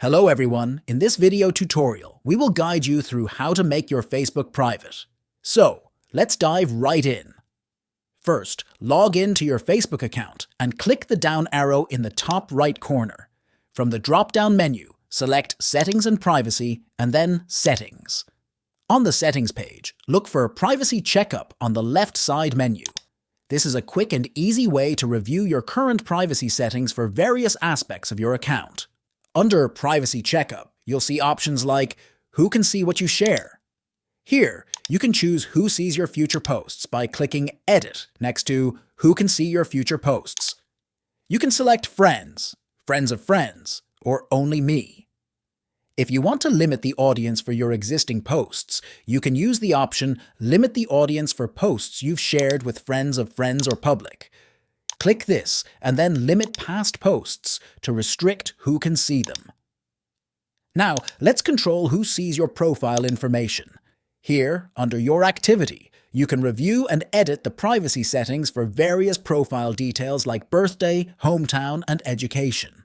Hello everyone, in this video tutorial, we will guide you through how to make your Facebook private. So, let's dive right in. First, log in to your Facebook account and click the down arrow in the top right corner. From the drop-down menu, select Settings and Privacy and then Settings. On the Settings page, look for Privacy Checkup on the left side menu. This is a quick and easy way to review your current privacy settings for various aspects of your account. Under Privacy Checkup, you'll see options like Who can see what you share? Here, you can choose Who sees your future posts by clicking Edit next to Who can see your future posts. You can select Friends, Friends of Friends, or Only Me. If you want to limit the audience for your existing posts, you can use the option Limit the audience for posts you've shared with friends of friends or public. Click this and then limit past posts to restrict who can see them. Now, let's control who sees your profile information. Here, under Your Activity, you can review and edit the privacy settings for various profile details like birthday, hometown, and education.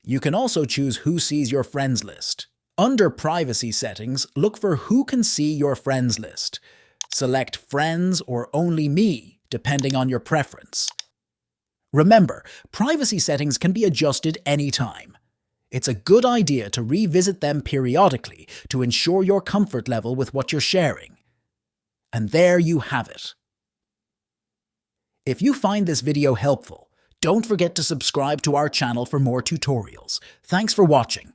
You can also choose Who sees your friends list. Under Privacy Settings, look for Who can see your friends list. Select Friends or Only Me, depending on your preference. Remember, privacy settings can be adjusted anytime. It's a good idea to revisit them periodically to ensure your comfort level with what you're sharing. And there you have it. If you find this video helpful, don't forget to subscribe to our channel for more tutorials. Thanks for watching.